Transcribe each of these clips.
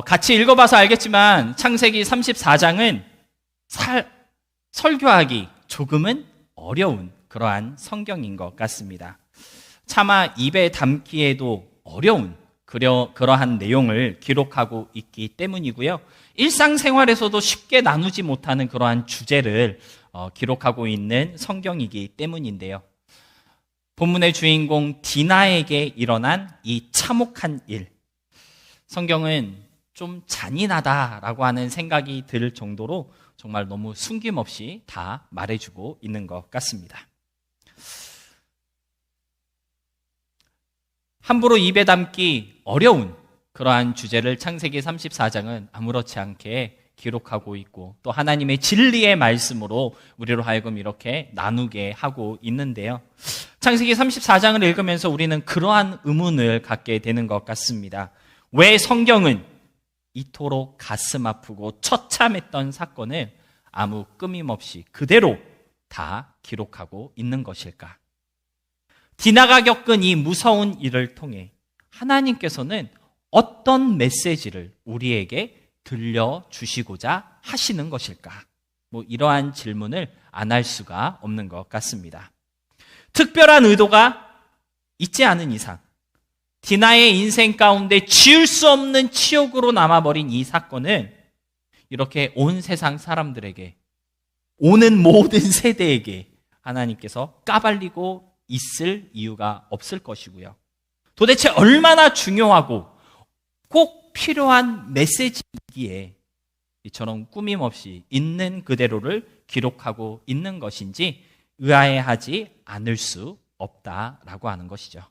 같이 읽어봐서 알겠지만 창세기 34장은 설교하기 조금은 어려운 그러한 성경인 것 같습니다. 차마 입에 담기에도 어려운 그러한 내용을 기록하고 있기 때문이고요. 일상생활에서도 쉽게 나누지 못하는 그러한 주제를 기록하고 있는 성경이기 때문인데요. 본문의 주인공 디나에게 일어난 이 참혹한 일, 성경은 좀 잔인하다라고 하는 생각이 들 정도로 정말 너무 숨김없이 다 말해주고 있는 것 같습니다. 함부로 입에 담기 어려운 그러한 주제를 창세기 34장은 아무렇지 않게 기록하고 있고 또 하나님의 진리의 말씀으로 우리로 하여금 이렇게 나누게 하고 있는데요. 창세기 34장을 읽으면서 우리는 그러한 의문을 갖게 되는 것 같습니다. 왜 성경은 이토록 가슴 아프고 처참했던 사건을 아무 끔임없이 그대로 다 기록하고 있는 것일까? 디나가 겪은 이 무서운 일을 통해 하나님께서는 어떤 메시지를 우리에게 들려주시고자 하시는 것일까? 이러한 질문을 안 할 수가 없는 것 같습니다. 특별한 의도가 있지 않은 이상 디나의 인생 가운데 지울 수 없는 치욕으로 남아버린 이 사건은 이렇게 온 세상 사람들에게, 오는 모든 세대에게 하나님께서 까발리고 있을 이유가 없을 것이고요. 도대체 얼마나 중요하고 꼭 필요한 메시지이기에 이처럼 꾸밈없이 있는 그대로를 기록하고 있는 것인지 의아해하지 않을 수 없다라고 하는 것이죠.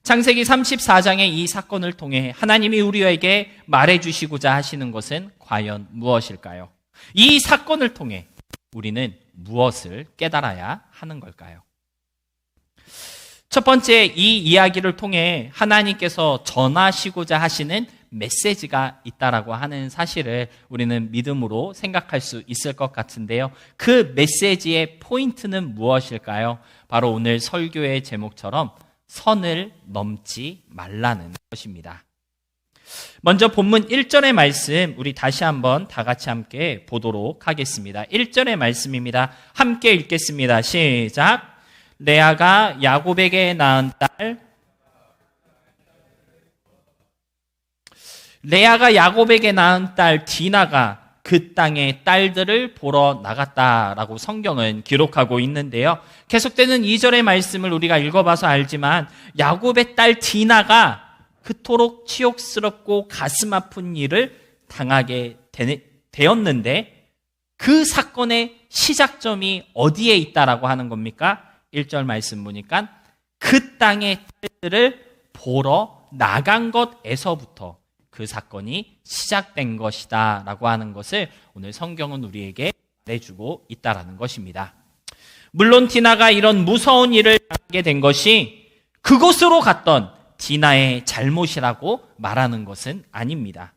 창세기 34장의 이 사건을 통해 하나님이 우리에게 말해주시고자 하시는 것은 과연 무엇일까요? 이 사건을 통해 우리는 무엇을 깨달아야 하는 걸까요? 첫 번째, 이 이야기를 통해 하나님께서 전하시고자 하시는 메시지가 있다라고 하는 사실을 우리는 믿음으로 생각할 수 있을 것 같은데요. 그 메시지의 포인트는 무엇일까요? 바로 오늘 설교의 제목처럼 선을 넘지 말라는 것입니다. 먼저 본문 1절의 말씀 우리 다시 한번 다 같이 함께 보도록 하겠습니다. 1절의 말씀입니다. 함께 읽겠습니다. 시작. 레아가 야곱에게 낳은 딸 디나가 그 땅의 딸들을 보러 나갔다라고 성경은 기록하고 있는데요. 계속되는 2절의 말씀을 우리가 읽어봐서 알지만 야곱의 딸 디나가 그토록 치욕스럽고 가슴 아픈 일을 당하게 되었는데 그 사건의 시작점이 어디에 있다라고 하는 겁니까? 1절 말씀 보니까 그 땅의 딸들을 보러 나간 것에서부터 그 사건이 시작된 것이다 라고 하는 것을 오늘 성경은 우리에게 말해주고 있다라는 것입니다. 물론 디나가 이런 무서운 일을 당하게 된 것이 그곳으로 갔던 디나의 잘못이라고 말하는 것은 아닙니다.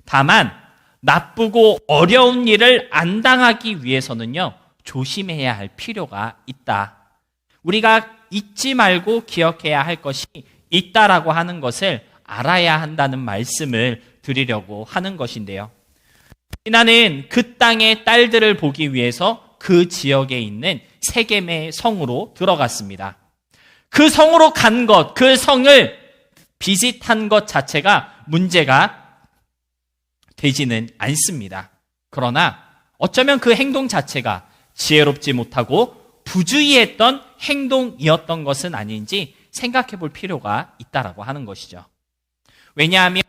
다만 나쁘고 어려운 일을 안 당하기 위해서는요, 조심해야 할 필요가 있다. 우리가 잊지 말고 기억해야 할 것이 있다라고 하는 것을 알아야 한다는 말씀을 드리려고 하는 것인데요. 디나는 그 땅의 딸들을 보기 위해서 그 지역에 있는 세겜의 성으로 들어갔습니다. 그 성으로 간 것, 그 성을 비짓한 것 자체가 문제가 되지는 않습니다. 그러나 어쩌면 그 행동 자체가 지혜롭지 못하고 부주의했던 행동이었던 것은 아닌지 생각해 볼 필요가 있다라고 하는 것이죠. 왜냐하면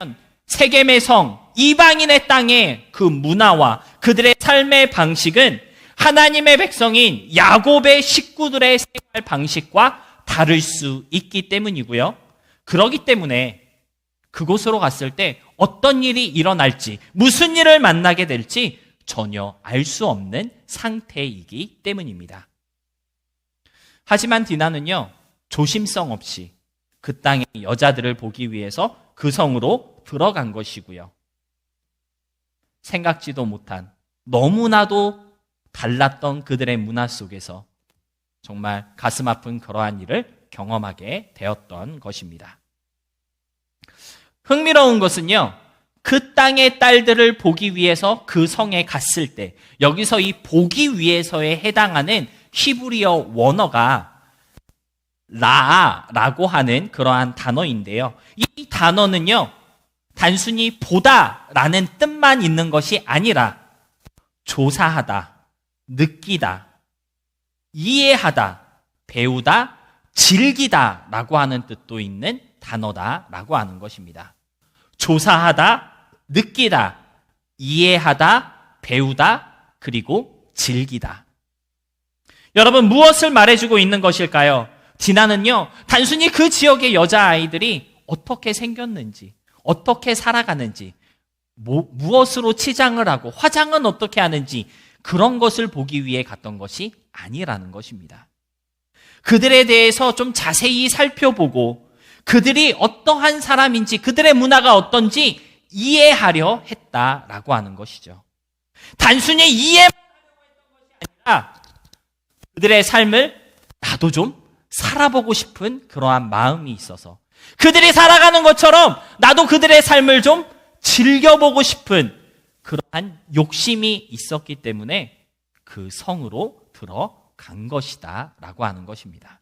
세겜의 성, 이방인의 땅의 그 문화와 그들의 삶의 방식은 하나님의 백성인 야곱의 식구들의 생활 방식과 다를 수 있기 때문이고요. 그렇기 때문에 그곳으로 갔을 때 어떤 일이 일어날지, 무슨 일을 만나게 될지 전혀 알 수 없는 상태이기 때문입니다. 하지만 디나는요, 조심성 없이 그 땅의 여자들을 보기 위해서 그 성으로 들어간 것이고요. 생각지도 못한, 너무나도 달랐던 그들의 문화 속에서 정말 가슴 아픈 그러한 일을 경험하게 되었던 것입니다. 흥미로운 것은요, 그 땅의 딸들을 보기 위해서 그 성에 갔을 때, 여기서 이 보기 위해서에 해당하는 히브리어 원어가 라라고 하는 그러한 단어인데요. 이 단어는요, 단순히 보다라는 뜻만 있는 것이 아니라 조사하다, 느끼다, 이해하다, 배우다, 즐기다라고 하는 뜻도 있는 단어다라고 하는 것입니다. 조사하다, 느끼다, 이해하다, 배우다, 그리고 즐기다. 여러분, 무엇을 말해주고 있는 것일까요? 디나는요, 단순히 그 지역의 여자아이들이 어떻게 생겼는지, 어떻게 살아가는지, 무엇으로 치장을 하고 화장은 어떻게 하는지 그런 것을 보기 위해 갔던 것이 아니라는 것입니다. 그들에 대해서 좀 자세히 살펴보고 그들이 어떠한 사람인지, 그들의 문화가 어떤지 이해하려 했다라고 하는 것이죠. 단순히 이해만 하려고 했던 것이 아니라 그들의 삶을 나도 좀 살아보고 싶은 그러한 마음이 있어서, 그들이 살아가는 것처럼 나도 그들의 삶을 좀 즐겨보고 싶은 그러한 욕심이 있었기 때문에 그 성으로 들어간 것이다 라고 하는 것입니다.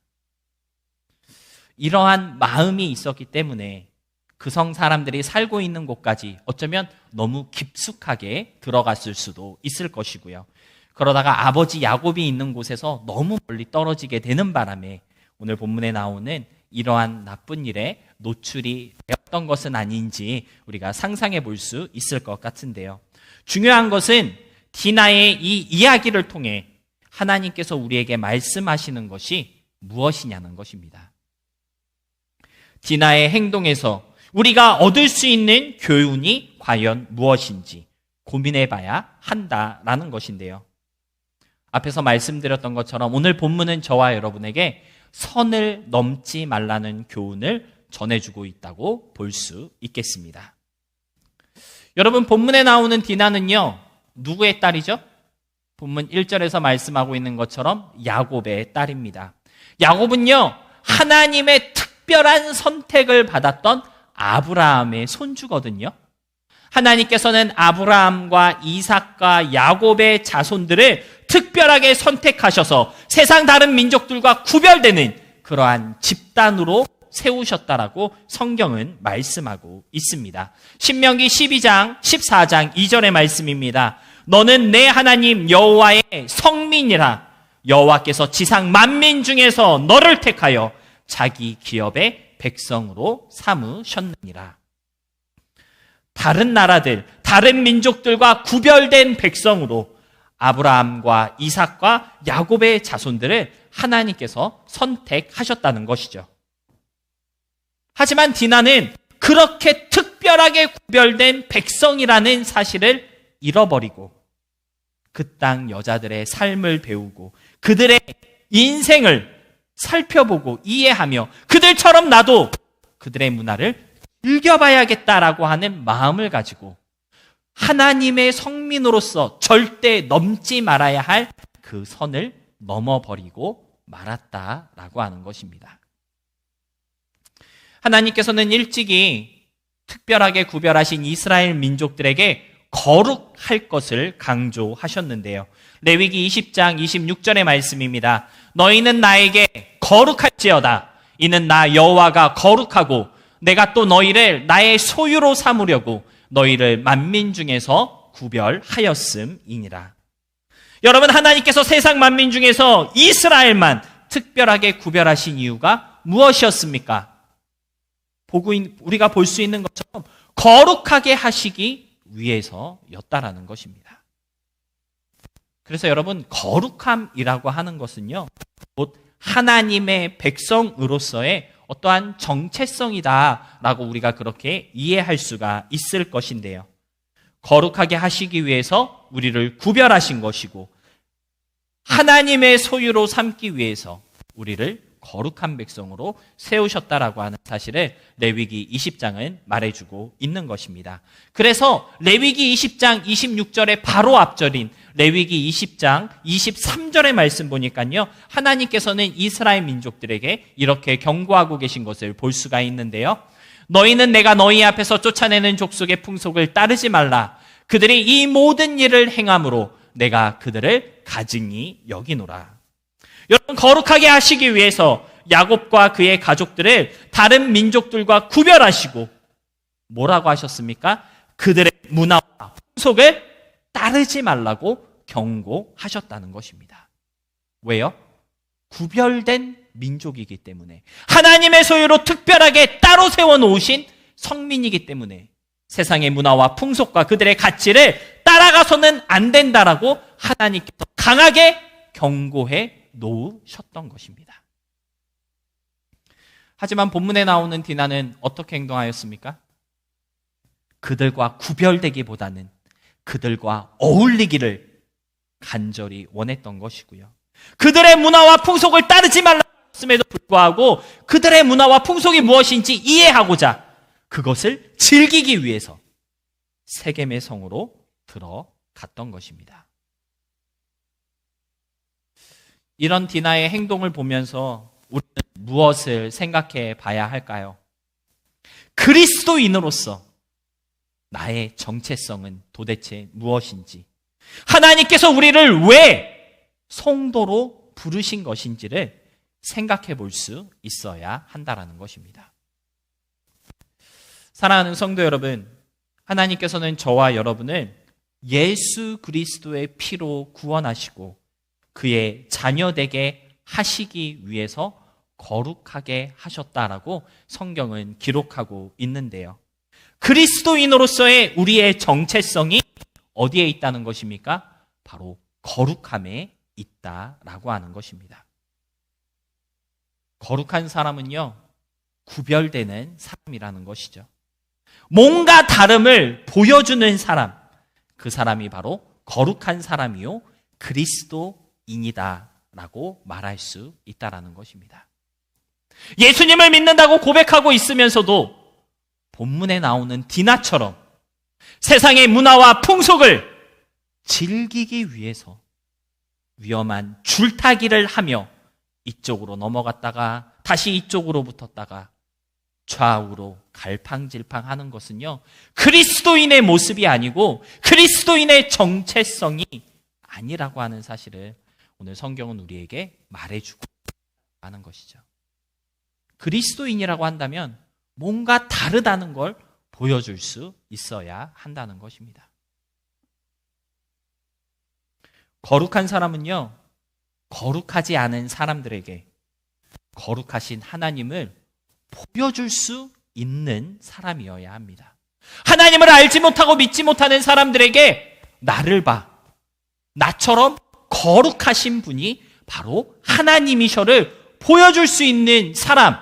이러한 마음이 있었기 때문에 그 성 사람들이 살고 있는 곳까지 어쩌면 너무 깊숙하게 들어갔을 수도 있을 것이고요. 그러다가 아버지 야곱이 있는 곳에서 너무 멀리 떨어지게 되는 바람에 오늘 본문에 나오는 이러한 나쁜 일에 노출이 되었던 것은 아닌지 우리가 상상해 볼 수 있을 것 같은데요. 중요한 것은 디나의 이 이야기를 통해 하나님께서 우리에게 말씀하시는 것이 무엇이냐는 것입니다. 디나의 행동에서 우리가 얻을 수 있는 교훈이 과연 무엇인지 고민해 봐야 한다라는 것인데요. 앞에서 말씀드렸던 것처럼 오늘 본문은 저와 여러분에게 선을 넘지 말라는 교훈을 전해주고 있다고 볼 수 있겠습니다. 여러분, 본문에 나오는 디나는요, 누구의 딸이죠? 본문 1절에서 말씀하고 있는 것처럼 야곱의 딸입니다. 야곱은요, 하나님의 특별한 선택을 받았던 아브라함의 손주거든요. 하나님께서는 아브라함과 이삭과 야곱의 자손들을 특별하게 선택하셔서 세상 다른 민족들과 구별되는 그러한 집단으로 세우셨다라고 성경은 말씀하고 있습니다. 신명기 12장 14장 2절의 말씀입니다. 너는 내 하나님 여호와의 성민이라. 여호와께서 지상 만민 중에서 너를 택하여 자기 기업의 백성으로 삼으셨느니라. 다른 나라들, 다른 민족들과 구별된 백성으로 아브라함과 이삭과 야곱의 자손들을 하나님께서 선택하셨다는 것이죠. 하지만 디나는 그렇게 특별하게 구별된 백성이라는 사실을 잃어버리고 그 땅 여자들의 삶을 배우고 그들의 인생을 살펴보고 이해하며 그들처럼 나도 그들의 문화를 즐겨봐야겠다라고 하는 마음을 가지고 하나님의 성민으로서 절대 넘지 말아야 할 그 선을 넘어버리고 말았다라고 하는 것입니다. 하나님께서는 일찍이 특별하게 구별하신 이스라엘 민족들에게 거룩할 것을 강조하셨는데요. 레위기 20장 26절의 말씀입니다. 너희는 나에게 거룩할지어다. 이는 나 여호와가 거룩하고 내가 또 너희를 나의 소유로 삼으려고 너희를 만민 중에서 구별하였음이니라. 여러분, 하나님께서 세상 만민 중에서 이스라엘만 특별하게 구별하신 이유가 무엇이었습니까? 우리가 볼 수 있는 것처럼 거룩하게 하시기 위해서였다라는 것입니다. 그래서 여러분, 거룩함이라고 하는 것은요, 곧 하나님의 백성으로서의 어떠한 정체성이다라고 우리가 그렇게 이해할 수가 있을 것인데요. 거룩하게 하시기 위해서 우리를 구별하신 것이고 하나님의 소유로 삼기 위해서 우리를 거룩한 백성으로 세우셨다라고 하는 사실을 레위기 20장은 말해주고 있는 것입니다. 그래서 레위기 20장 26절의 바로 앞절인 레위기 20장 23절의 말씀 보니까요, 하나님께서는 이스라엘 민족들에게 이렇게 경고하고 계신 것을 볼 수가 있는데요. 너희는 내가 너희 앞에서 쫓아내는 족속의 풍속을 따르지 말라. 그들이 이 모든 일을 행함으로 내가 그들을 가증히 여기노라. 여러분, 거룩하게 하시기 위해서 야곱과 그의 가족들을 다른 민족들과 구별하시고 뭐라고 하셨습니까? 그들의 문화와 풍속을 따르지 말라고 경고하셨다는 것입니다. 왜요? 구별된 민족이기 때문에, 하나님의 소유로 특별하게 따로 세워놓으신 성민이기 때문에 세상의 문화와 풍속과 그들의 가치를 따라가서는 안 된다라고 하나님께서 강하게 경고해 놓으셨던 것입니다. 하지만 본문에 나오는 디나는 어떻게 행동하였습니까? 그들과 구별되기보다는 그들과 어울리기를 간절히 원했던 것이고요. 그들의 문화와 풍속을 따르지 말라고 했음에도 불구하고 그들의 문화와 풍속이 무엇인지 이해하고자 그것을 즐기기 위해서 세겜의 성으로 들어갔던 것입니다. 이런 디나의 행동을 보면서 우리는 무엇을 생각해 봐야 할까요? 그리스도인으로서 나의 정체성은 도대체 무엇인지, 하나님께서 우리를 왜 성도로 부르신 것인지를 생각해 볼 수 있어야 한다는 것입니다. 사랑하는 성도 여러분, 하나님께서는 저와 여러분을 예수 그리스도의 피로 구원하시고 그의 자녀되게 하시기 위해서 거룩하게 하셨다라고 성경은 기록하고 있는데요. 그리스도인으로서의 우리의 정체성이 어디에 있다는 것입니까? 바로 거룩함에 있다라고 하는 것입니다. 거룩한 사람은요, 구별되는 사람이라는 것이죠. 뭔가 다름을 보여주는 사람, 그 사람이 바로 거룩한 사람이요 그리스도인이다라고 말할 수 있다라는 것입니다. 예수님을 믿는다고 고백하고 있으면서도 본문에 나오는 디나처럼 세상의 문화와 풍속을 즐기기 위해서 위험한 줄타기를 하며 이쪽으로 넘어갔다가 다시 이쪽으로 붙었다가 좌우로 갈팡질팡하는 것은요, 그리스도인의 모습이 아니고 그리스도인의 정체성이 아니라고 하는 사실을 오늘 성경은 우리에게 말해주고 하는 것이죠. 그리스도인이라고 한다면 뭔가 다르다는 걸 보여줄 수 있어야 한다는 것입니다. 거룩한 사람은요, 거룩하지 않은 사람들에게 거룩하신 하나님을 보여줄 수 있는 사람이어야 합니다. 하나님을 알지 못하고 믿지 못하는 사람들에게 나를 봐, 나처럼 거룩하신 분이 바로 하나님이셔를 보여줄 수 있는 사람,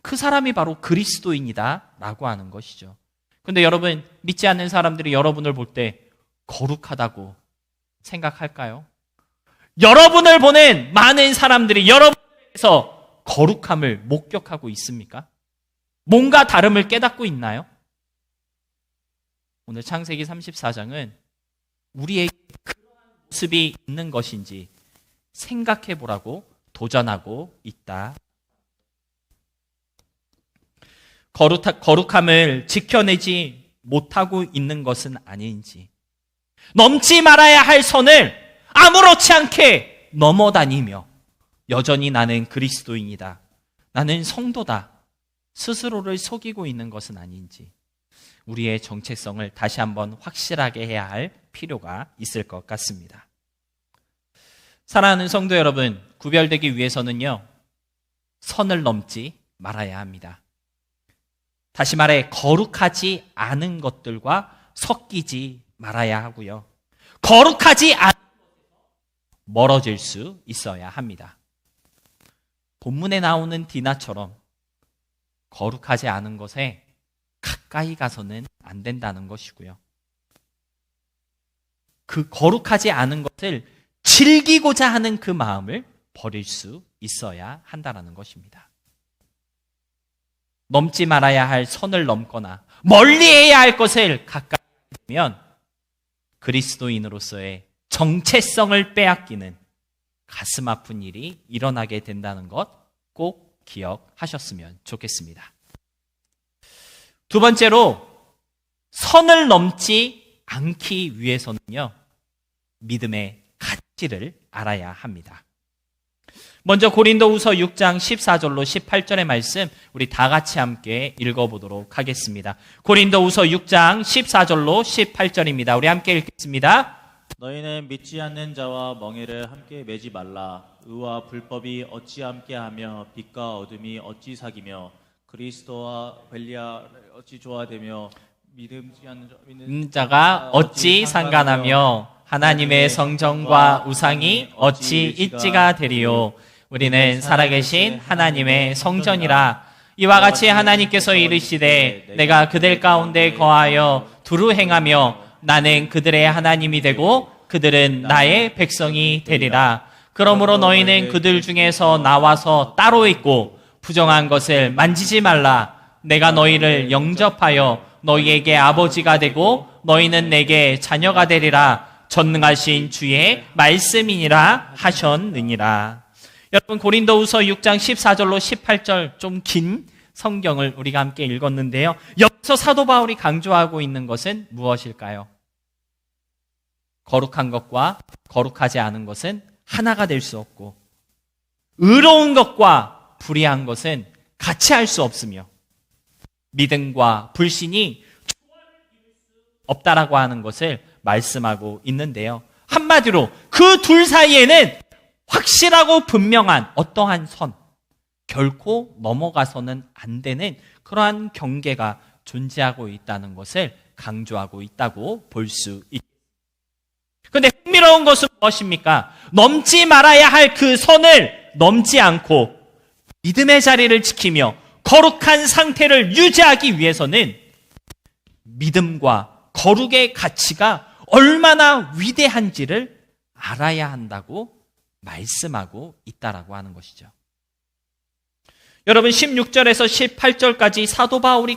그 사람이 바로 그리스도인이다 라고 하는 것이죠. 그런데 여러분, 믿지 않는 사람들이 여러분을 볼 때 거룩하다고 생각할까요? 여러분을 보는 많은 사람들이 여러분에게서 거룩함을 목격하고 있습니까? 뭔가 다름을 깨닫고 있나요? 오늘 창세기 34장은 우리에게 그런 모습이 있는 것인지 생각해 보라고 도전하고 있다. 거룩함을 지켜내지 못하고 있는 것은 아닌지, 넘지 말아야 할 선을 아무렇지 않게 넘어다니며 여전히 나는 그리스도인이다, 나는 성도다, 스스로를 속이고 있는 것은 아닌지 우리의 정체성을 다시 한번 확실하게 해야 할 필요가 있을 것 같습니다. 사랑하는 성도 여러분, 구별되기 위해서는요, 선을 넘지 말아야 합니다. 다시 말해 거룩하지 않은 것들과 섞이지 말아야 하고요, 거룩하지 않은 멀어질 수 있어야 합니다. 본문에 나오는 디나처럼 거룩하지 않은 것에 가까이 가서는 안 된다는 것이고요, 그 거룩하지 않은 것을 즐기고자 하는 그 마음을 버릴 수 있어야 한다는 것입니다. 넘지 말아야 할 선을 넘거나 멀리해야 할 것을 가까이 하면 그리스도인으로서의 정체성을 빼앗기는 가슴 아픈 일이 일어나게 된다는 것 꼭 기억하셨으면 좋겠습니다. 두 번째로 선을 넘지 않기 위해서는요, 믿음의 가치를 알아야 합니다. 먼저 고린도후서 6장 14절로 18절의 말씀 우리 다 같이 함께 읽어보도록 하겠습니다. 고린도후서 6장 14절로 18절입니다. 우리 함께 읽겠습니다. 너희는 믿지 않는 자와 멍에를 함께 매지 말라. 의와 불법이 어찌 함께하며 빛과 어둠이 어찌 사귀며 그리스도와 벨리알을 어찌 조화되며 믿는 자가 어찌 상관하며 하나님의 성전과 우상이 어찌 일치가 되리요. 우리는 살아계신 하나님의 성전이라. 이와 같이 하나님께서 이르시되 내가 그들 가운데 거하여 두루 행하며 나는 그들의 하나님이 되고 그들은 나의 백성이 되리라. 그러므로 너희는 그들 중에서 나와서 따로 있고 부정한 것을 만지지 말라. 내가 너희를 영접하여 너희에게 아버지가 되고 너희는 내게 자녀가 되리라. 전능하신 주의 말씀이니라 하셨느니라. 여러분, 고린도후서 6장 14절로 18절 좀 긴 성경을 우리가 함께 읽었는데요. 여기서 사도 바울이 강조하고 있는 것은 무엇일까요? 거룩한 것과 거룩하지 않은 것은 하나가 될 수 없고, 의로운 것과 불의한 것은 같이 할 수 없으며, 믿음과 불신이 없다라고 하는 것을 말씀하고 있는데요. 한마디로 그 둘 사이에는 확실하고 분명한 어떠한 선, 결코 넘어가서는 안 되는 그러한 경계가 존재하고 있다는 것을 강조하고 있다고 볼 수 있습니다. 그런데 흥미로운 것은 무엇입니까? 넘지 말아야 할 그 선을 넘지 않고 믿음의 자리를 지키며 거룩한 상태를 유지하기 위해서는 믿음과 거룩의 가치가 얼마나 위대한지를 알아야 한다고 말씀하고 있다라고 하는 것이죠. 여러분, 16절에서 18절까지 사도 바울이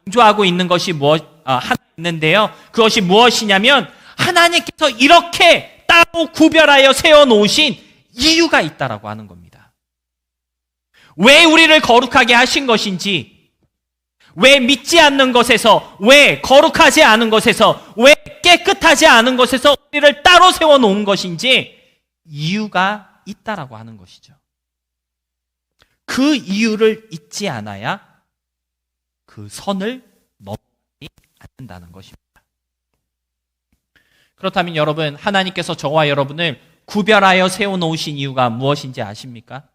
강조하고 있는 것이 하나 있는데요. 그것이 무엇이냐면 하나님께서 이렇게 따로 구별하여 세워놓으신 이유가 있다라고 하는 겁니다. 왜 우리를 거룩하게 하신 것인지, 왜 믿지 않는 것에서, 왜 거룩하지 않은 것에서, 왜 깨끗하지 않은 것에서 우리를 따로 세워놓은 것인지 이유가 있다라고 하는 것이죠. 그 이유를 잊지 않아야 그 선을 넘지 않는다는 것입니다. 그렇다면 여러분, 하나님께서 저와 여러분을 구별하여 세워놓으신 이유가 무엇인지 아십니까?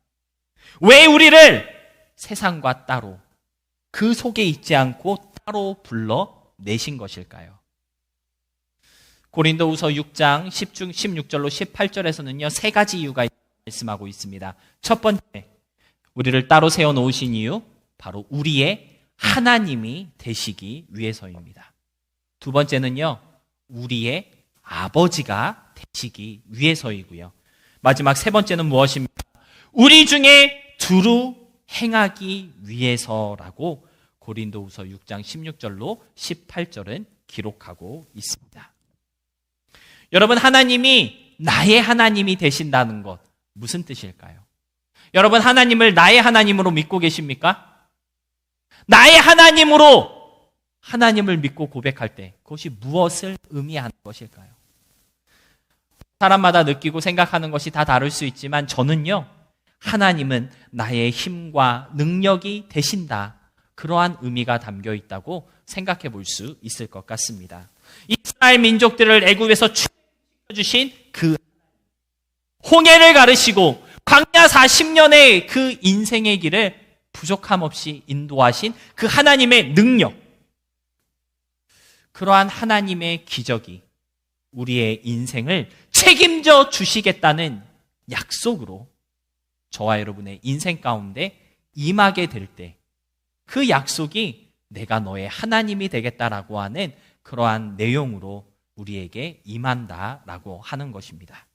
왜 우리를 세상과 따로, 그 속에 있지 않고 따로 불러내신 것일까요? 고린도후서 6장 16절로 18절에서는요, 세 가지 이유가 말씀하고 있습니다. 첫 번째, 우리를 따로 세워놓으신 이유, 바로 우리의 하나님이 되시기 위해서입니다. 두 번째는요, 우리의 아버지가 되시기 위해서이고요. 마지막 세 번째는 무엇입니까? 우리 중에 두루 행하기 위해서라고 고린도후서 6장 16절로 18절은 기록하고 있습니다. 여러분, 하나님이 나의 하나님이 되신다는 것, 무슨 뜻일까요? 여러분, 하나님을 나의 하나님으로 믿고 계십니까? 나의 하나님으로 하나님을 믿고 고백할 때 그것이 무엇을 의미하는 것일까요? 사람마다 느끼고 생각하는 것이 다 다를 수 있지만 저는요, 하나님은 나의 힘과 능력이 되신다, 그러한 의미가 담겨 있다고 생각해 볼 수 있을 것 같습니다. 이스라엘 민족들을 애굽에서 출애굽시켜 주신 그 홍해를 가르시고 광야 40년의 그 인생의 길을 부족함 없이 인도하신 그 하나님의 능력, 그러한 하나님의 기적이 우리의 인생을 책임져 주시겠다는 약속으로 저와 여러분의 인생 가운데 임하게 될 때 그 약속이 내가 너의 하나님이 되겠다라고 하는 그러한 내용으로 우리에게 임한다라고 하는 것입니다.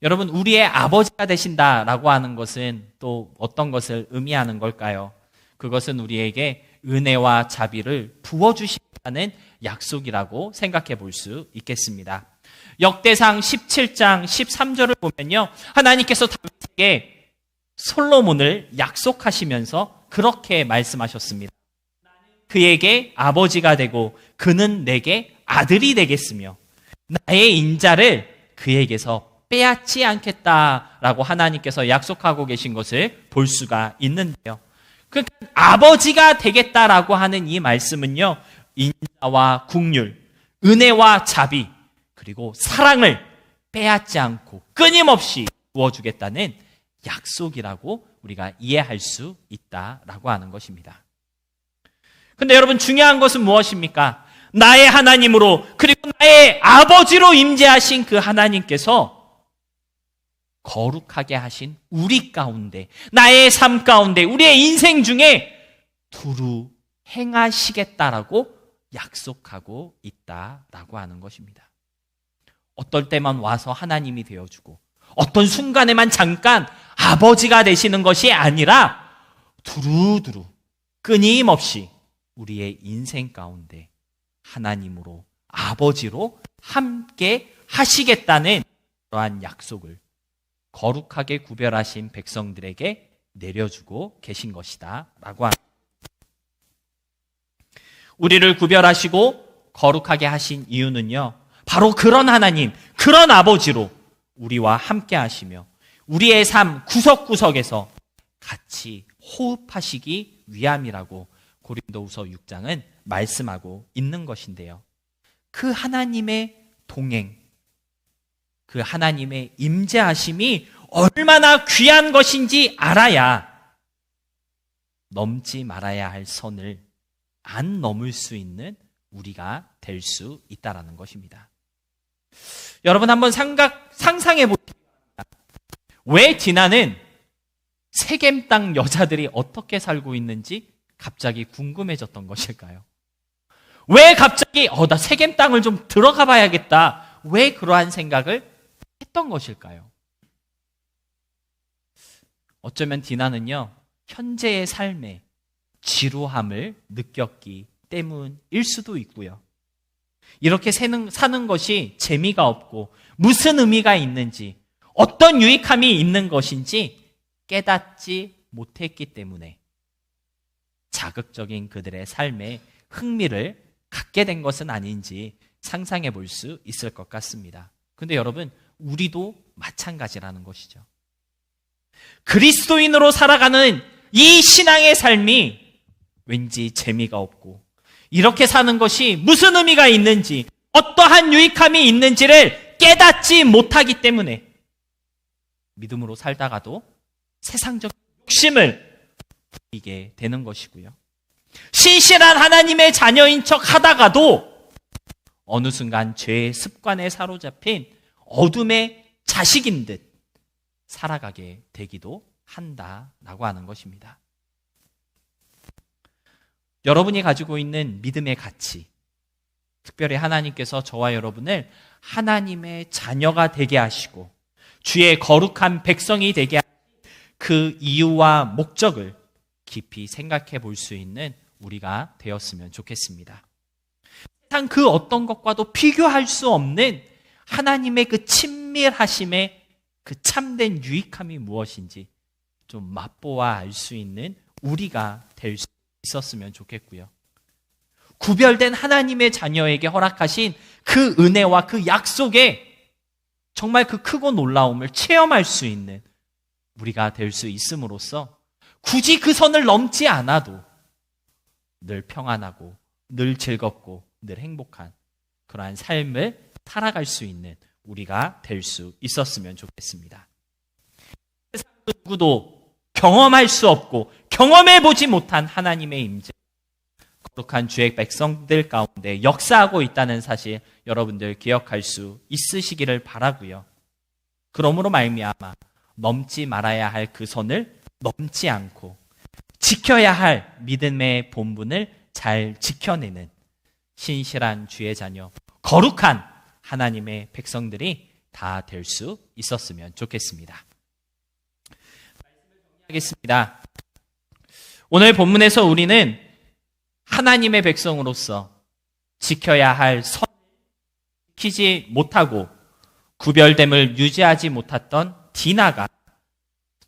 여러분, 우리의 아버지가 되신다라고 하는 것은 또 어떤 것을 의미하는 걸까요? 그것은 우리에게 은혜와 자비를 부어주시겠다는 약속이라고 생각해 볼 수 있겠습니다. 역대상 17장 13절을 보면요, 하나님께서 다윗에게 솔로몬을 약속하시면서 그렇게 말씀하셨습니다. 그에게 아버지가 되고 그는 내게 아들이 되겠으며 나의 인자를 그에게서 빼앗지 않겠다라고 하나님께서 약속하고 계신 것을 볼 수가 있는데요. 그러니까 아버지가 되겠다라고 하는 이 말씀은요, 인자와 긍휼, 은혜와 자비, 그리고 사랑을 빼앗지 않고 끊임없이 부어주겠다는 약속이라고 우리가 이해할 수 있다라고 하는 것입니다. 근데 여러분, 중요한 것은 무엇입니까? 나의 하나님으로, 그리고 나의 아버지로 임재하신 그 하나님께서 거룩하게 하신 우리 가운데, 나의 삶 가운데, 우리의 인생 중에 두루 행하시겠다라고 약속하고 있다라고 하는 것입니다. 어떨 때만 와서 하나님이 되어주고 어떤 순간에만 잠깐 아버지가 되시는 것이 아니라 두루두루 끊임없이 우리의 인생 가운데 하나님으로, 아버지로 함께 하시겠다는 그러한 약속을 거룩하게 구별하신 백성들에게 내려주고 계신 것이다 라고 합니다. 우리를 구별하시고 거룩하게 하신 이유는요, 바로 그런 하나님, 그런 아버지로 우리와 함께 하시며 우리의 삶 구석구석에서 같이 호흡하시기 위함이라고 고린도후서 6장은 말씀하고 있는 것인데요. 그 하나님의 동행, 그 하나님의 임재하심이 얼마나 귀한 것인지 알아야 넘지 말아야 할 선을 안 넘을 수 있는 우리가 될 수 있다는 것입니다. 여러분, 한번 상상해 보십시오. 왜 디나는 세겜 땅 여자들이 어떻게 살고 있는지 갑자기 궁금해졌던 것일까요? 왜 갑자기 나 세겜 땅을 좀 들어가 봐야겠다, 왜 그러한 생각을 했던 것일까요? 어쩌면 디나는요, 현재의 삶에 지루함을 느꼈기 때문일 수도 있고요. 이렇게 사는 것이 재미가 없고 무슨 의미가 있는지, 어떤 유익함이 있는 것인지 깨닫지 못했기 때문에 자극적인 그들의 삶에 흥미를 갖게 된 것은 아닌지 상상해 볼 수 있을 것 같습니다. 근데 여러분, 우리도 마찬가지라는 것이죠. 그리스도인으로 살아가는 이 신앙의 삶이 왠지 재미가 없고, 이렇게 사는 것이 무슨 의미가 있는지, 어떠한 유익함이 있는지를 깨닫지 못하기 때문에 믿음으로 살다가도 세상적 욕심을 부리게 되는 것이고요. 신실한 하나님의 자녀인 척 하다가도 어느 순간 죄의 습관에 사로잡힌 어둠의 자식인 듯 살아가게 되기도 한다라고 하는 것입니다. 여러분이 가지고 있는 믿음의 가치, 특별히 하나님께서 저와 여러분을 하나님의 자녀가 되게 하시고 주의 거룩한 백성이 되게 하신 그 이유와 목적을 깊이 생각해 볼 수 있는 우리가 되었으면 좋겠습니다. 세상 그 어떤 것과도 비교할 수 없는 하나님의 그 친밀하심의 그 참된 유익함이 무엇인지 좀 맛보아 알 수 있는 우리가 될 수 있었으면 좋겠고요. 구별된 하나님의 자녀에게 허락하신 그 은혜와 그 약속에 정말 그 크고 놀라움을 체험할 수 있는 우리가 될 수 있음으로써 굳이 그 선을 넘지 않아도 늘 평안하고 늘 즐겁고 늘 행복한 그러한 삶을 살아갈 수 있는 우리가 될 수 있었으면 좋겠습니다. 세상 누구도 경험할 수 없고 경험해보지 못한 하나님의 임재, 거룩한 주의 백성들 가운데 역사하고 있다는 사실 여러분들 기억할 수 있으시기를 바라고요. 그러므로 말미암아 넘지 말아야 할 그 선을 넘지 않고 지켜야 할 믿음의 본분을 잘 지켜내는 신실한 주의 자녀, 거룩한 하나님의 백성들이 다 될 수 있었으면 좋겠습니다. 말씀을 정리하겠습니다. 오늘 본문에서 우리는 하나님의 백성으로서 지켜야 할 선을 지키지 못하고 구별됨을 유지하지 못했던 디나가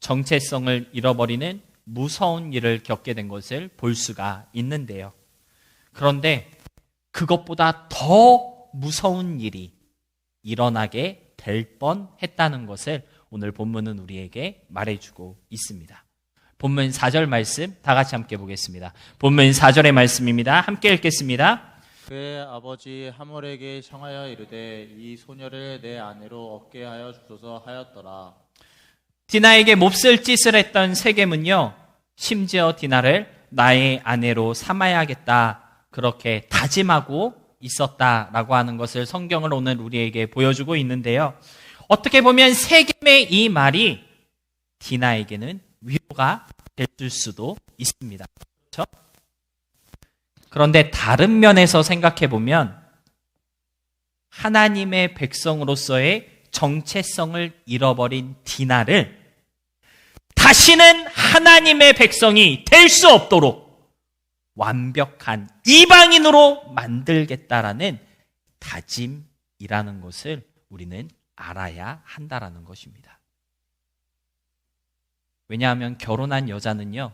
정체성을 잃어버리는 무서운 일을 겪게 된 것을 볼 수가 있는데요. 그런데 그것보다 더 무서운 일이 일어나게 될 뻔했다는 것을 오늘 본문은 우리에게 말해주고 있습니다. 본문 4절 말씀 다 같이 함께 보겠습니다. 본문 4절의 말씀입니다. 함께 읽겠습니다. 그의 아버지 하몰에게 청하여 이르되 이 소녀를 내 아내로 얻게 하여 주소서 하였더라. 디나에게 몹쓸 짓을 했던 세겜은요, 심지어 디나를 나의 아내로 삼아야겠다 그렇게 다짐하고 있었다라고 하는 것을 성경을 오늘 우리에게 보여주고 있는데요. 어떻게 보면 세겜의 이 말이 디나에게는 위로가 될 수도 있습니다. 그렇죠? 그런데 다른 면에서 생각해 보면 하나님의 백성으로서의 정체성을 잃어버린 디나를 다시는 하나님의 백성이 될 수 없도록 완벽한 이방인으로 만들겠다라는 다짐이라는 것을 우리는 알아야 한다라는 것입니다. 왜냐하면 결혼한 여자는요,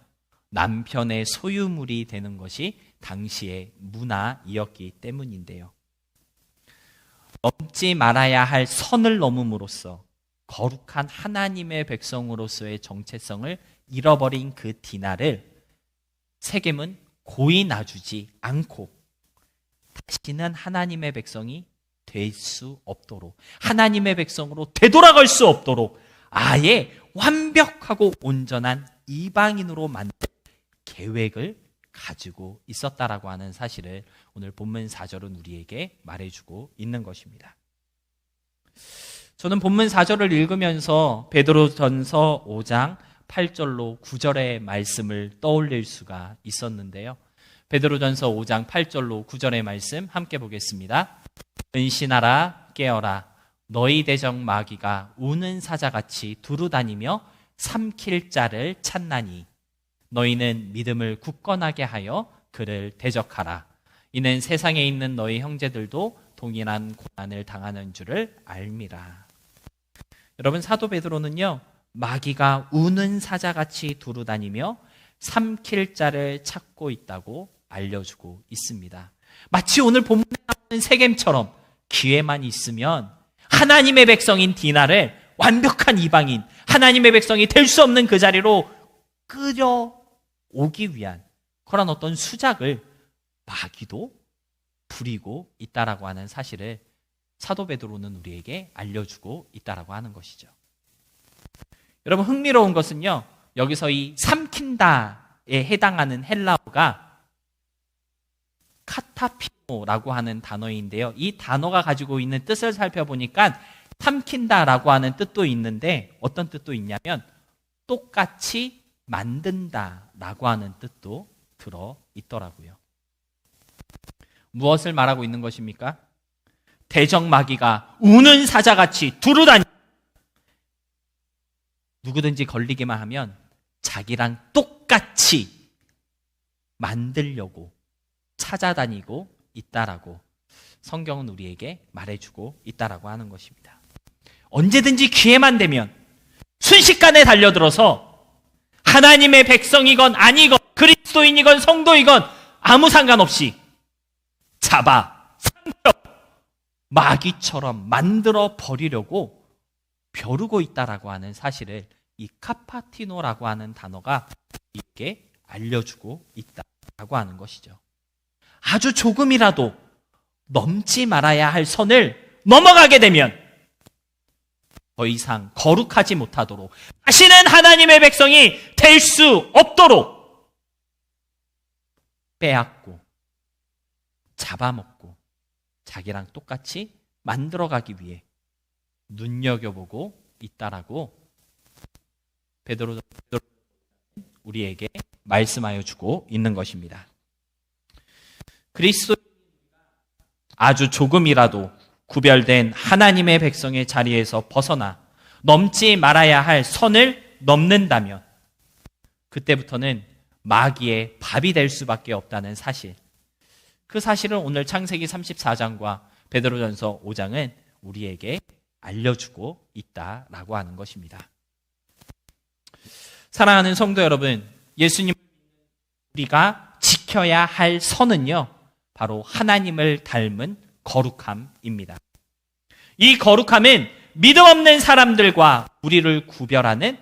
남편의 소유물이 되는 것이 당시의 문화이었기 때문인데요. 넘지 말아야 할 선을 넘음으로써 거룩한 하나님의 백성으로서의 정체성을 잃어버린 그 디나를 세겜은 고이 놔주지 않고 다시는 하나님의 백성이 될 수 없도록, 하나님의 백성으로 되돌아갈 수 없도록 아예 완벽하고 온전한 이방인으로 만들 계획을 가지고 있었다라고 하는 사실을 오늘 본문 4절은 우리에게 말해주고 있는 것입니다. 저는 본문 4절을 읽으면서 베드로전서 5장 8절로 9절의 말씀을 떠올릴 수가 있었는데요. 베드로전서 5장 8절로 9절의 말씀 함께 보겠습니다. 은신하라 깨어라 너희 대적 마귀가 우는 사자같이 두루다니며 삼킬 자를 찾나니 너희는 믿음을 굳건하게 하여 그를 대적하라. 이는 세상에 있는 너희 형제들도 동일한 고난을 당하는 줄을 알미라. 여러분, 사도 베드로는요, 마귀가 우는 사자같이 두루다니며 삼킬 자를 찾고 있다고 알려주고 있습니다. 마치 오늘 본문에 나오는 세겜처럼 기회만 있으면 하나님의 백성인 디나를 완벽한 이방인, 하나님의 백성이 될 수 없는 그 자리로 끌어오기 위한 그런 어떤 수작을 마귀도 부리고 있다라고 하는 사실을 사도 베드로는 우리에게 알려주고 있다라고 하는 것이죠. 여러분, 흥미로운 것은요, 여기서 이 삼킨다에 해당하는 헬라어가 카타피노라고 하는 단어인데요. 이 단어가 가지고 있는 뜻을 살펴보니까 삼킨다라고 하는 뜻도 있는데 어떤 뜻도 있냐면 똑같이 만든다라고 하는 뜻도 들어 있더라고요. 무엇을 말하고 있는 것입니까? 대적 마귀가 우는 사자같이 두루다니 누구든지 걸리기만 하면 자기랑 똑같이 만들려고 찾아다니고 있다라고 성경은 우리에게 말해주고 있다라고 하는 것입니다. 언제든지 기회만 되면 순식간에 달려들어서 하나님의 백성이건 아니건 그리스도인이건 성도이건 아무 상관없이 잡아 삼켜 마귀처럼 만들어 버리려고 벼르고 있다라고 하는 사실을 이 카파티노라고 하는 단어가 이렇게 알려주고 있다라고 하는 것이죠. 아주 조금이라도 넘지 말아야 할 선을 넘어가게 되면 더 이상 거룩하지 못하도록 다시는 하나님의 백성이 될 수 없도록 빼앗고 잡아먹고 자기랑 똑같이 만들어가기 위해 눈여겨보고 있다라고 베드로 우리에게 말씀하여 주고 있는 것입니다. 그리스도 아주 조금이라도 구별된 하나님의 백성의 자리에서 벗어나 넘지 말아야 할 선을 넘는다면 그때부터는 마귀의 밥이 될 수밖에 없다는 사실, 그 사실을 오늘 창세기 34장과 베드로전서 5장은 우리에게 알려주고 있다라고 하는 것입니다. 사랑하는 성도 여러분, 예수님 우리가 지켜야 할 선은요, 바로 하나님을 닮은 거룩함입니다. 이 거룩함은 믿음 없는 사람들과 우리를 구별하는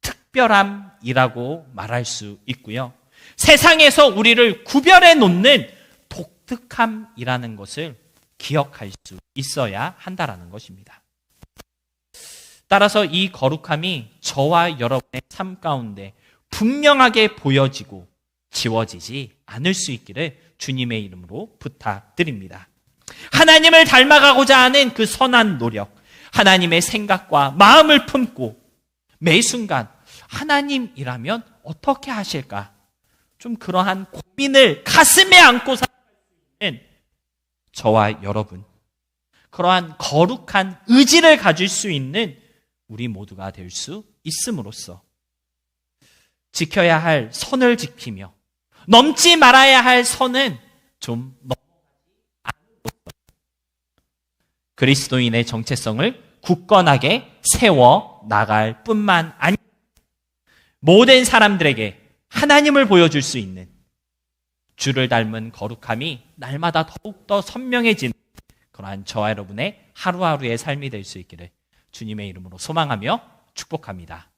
특별함이라고 말할 수 있고요. 세상에서 우리를 구별해 놓는 독특함이라는 것을 기억할 수 있어야 한다라는 것입니다. 따라서 이 거룩함이 저와 여러분의 삶 가운데 분명하게 보여지고 지워지지 않을 수 있기를 주님의 이름으로 부탁드립니다. 하나님을 닮아가고자 하는 그 선한 노력, 하나님의 생각과 마음을 품고 매 순간 하나님이라면 어떻게 하실까? 좀 그러한 고민을 가슴에 안고 사는 저와 여러분, 그러한 거룩한 의지를 가질 수 있는 우리 모두가 될 수 있음으로써 지켜야 할 선을 지키며 넘지 말아야 할 선은 좀 그리스도인의 정체성을 굳건하게 세워 나갈 뿐만 아니라 모든 사람들에게 하나님을 보여줄 수 있는 주를 닮은 거룩함이 날마다 더욱더 선명해지는 그러한 저와 여러분의 하루하루의 삶이 될 수 있기를 주님의 이름으로 소망하며 축복합니다.